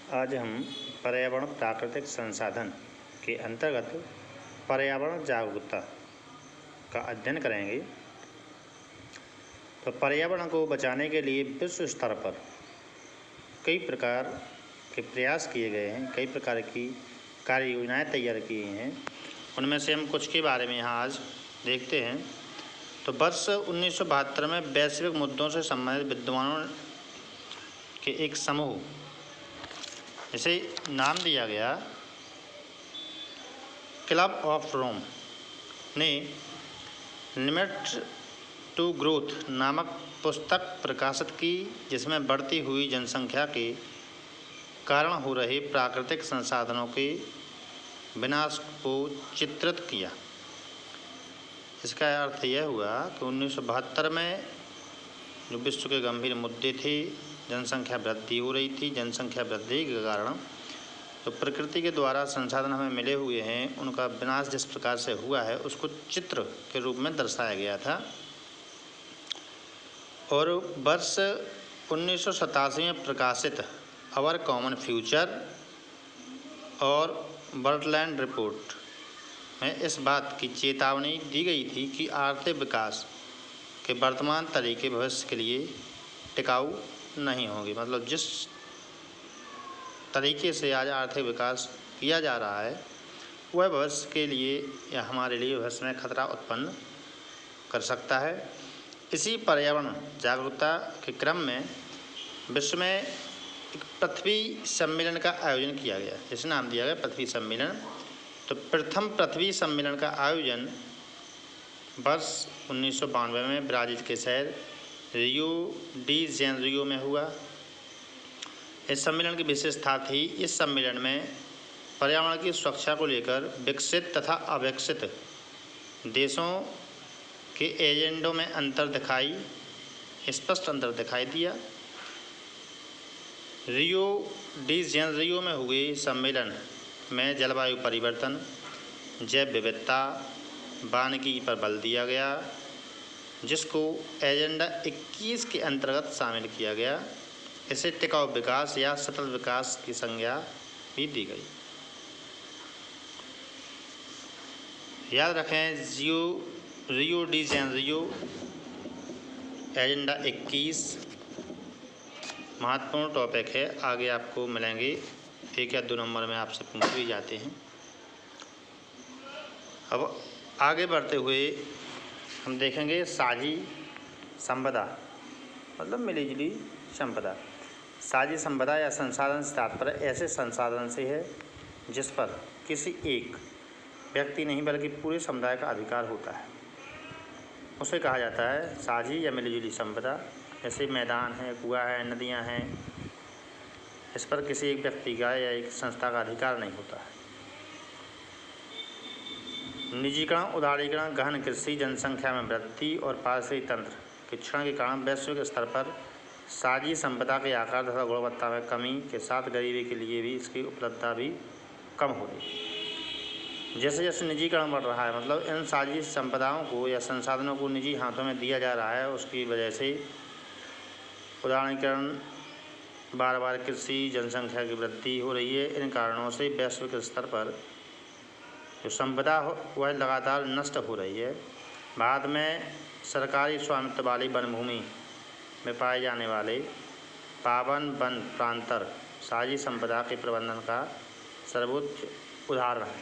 आज हम पर्यावरण प्राकृतिक संसाधन के अंतर्गत पर्यावरण जागरूकता का अध्ययन करेंगे। तो पर्यावरण को बचाने के लिए विश्व स्तर पर कई प्रकार के प्रयास किए गए हैं, कई प्रकार की कार्य योजनाएँ तैयार की गई हैं। उनमें से हम कुछ के बारे में यहाँ आज देखते हैं। तो वर्ष 1972 में वैश्विक मुद्दों से संबंधित विद्वानों के एक समूह, इसे नाम दिया गया क्लब ऑफ रोम, ने लिमिट टू ग्रोथ नामक पुस्तक प्रकाशित की, जिसमें बढ़ती हुई जनसंख्या के कारण हो रहे प्राकृतिक संसाधनों के विनाश को चित्रित किया। इसका अर्थ यह हुआ कि 1972 में जो विश्व के गंभीर मुद्दे थे, जनसंख्या वृद्धि हो रही थी, जनसंख्या वृद्धि के कारण तो प्रकृति के द्वारा संसाधन हमें मिले हुए हैं, उनका विनाश जिस प्रकार से हुआ है उसको चित्र के रूप में दर्शाया गया था। और वर्ष 1987 में प्रकाशित आवर कॉमन फ्यूचर और बर्टलैंड रिपोर्ट में इस बात की चेतावनी दी गई थी कि आर्थिक विकास के वर्तमान तरीके भविष्य के लिए टिकाऊ नहीं होंगे। मतलब जिस तरीके से आज आर्थिक विकास किया जा रहा है वह भविष्य के लिए या हमारे लिए भविष्य में खतरा उत्पन्न कर सकता है। इसी पर्यावरण जागरूकता के क्रम में विश्व में एक पृथ्वी सम्मेलन का आयोजन किया गया, जिसे नाम दिया गया पृथ्वी सम्मेलन। तो प्रथम पृथ्वी सम्मेलन का आयोजन वर्ष 1992 में ब्राज़ील के शहर रियो डी जेनेरियो में हुआ। इस सम्मेलन की विशेषता थी, इस सम्मेलन में पर्यावरण की सुरक्षा को लेकर विकसित तथा अविकसित देशों के एजेंडों में स्पष्ट अंतर दिखाई दिया। रियो डी जेनेरियो में हुए सम्मेलन में जलवायु परिवर्तन, जैव विविधता, वानिकी पर बल दिया गया, जिसको एजेंडा 21 के अंतर्गत शामिल किया गया। इसे टिकाऊ विकास या सतत विकास की संज्ञा भी दी गई। याद रखें, रियो डी जेनेरियो एजेंडा 21 महत्वपूर्ण टॉपिक है। आगे आपको मिलेंगे, 1 या 2 नंबर में आपसे पूछ भी जाते हैं। अब आगे बढ़ते हुए हम देखेंगे साझी संपदा, मतलब मिलीजुली संपदा। साझी संपदा या संसाधन से तात्पर्य ऐसे संसाधन से है जिस पर किसी एक व्यक्ति नहीं बल्कि पूरे समुदाय का अधिकार होता है, उसे कहा जाता है साझी या मिलीजुली संपदा। जैसे मैदान है, कुआं है, नदियां हैं, इस पर किसी एक व्यक्ति का या एक संस्था का अधिकार नहीं होता है। निजीकरण, उदारीकरण, गहन कृषि, जनसंख्या में वृद्धि और पारिस्थितिक तंत्र के क्षरण के कारण वैश्विक स्तर पर साझी संपदा के आकार तथा गुणवत्ता में कमी के साथ गरीबी के लिए भी इसकी उपलब्धता भी कम हो रही है। जैसे जैसे निजीकरण बढ़ रहा है, मतलब इन साझी संपदाओं को या संसाधनों को निजी हाथों में दिया जा रहा है, उसकी वजह से उदारीकरण, बार बार कृषि, जनसंख्या की वृद्धि हो रही है। इन कारणों से वैश्विक स्तर पर जो संपदा वह लगातार नष्ट हो रही है। भारत में सरकारी स्वामित्व वाली वन भूमि में पाए जाने वाले पावन वन प्रांतर साझी संपदा के प्रबंधन का सर्वोच्च उदाहरण है।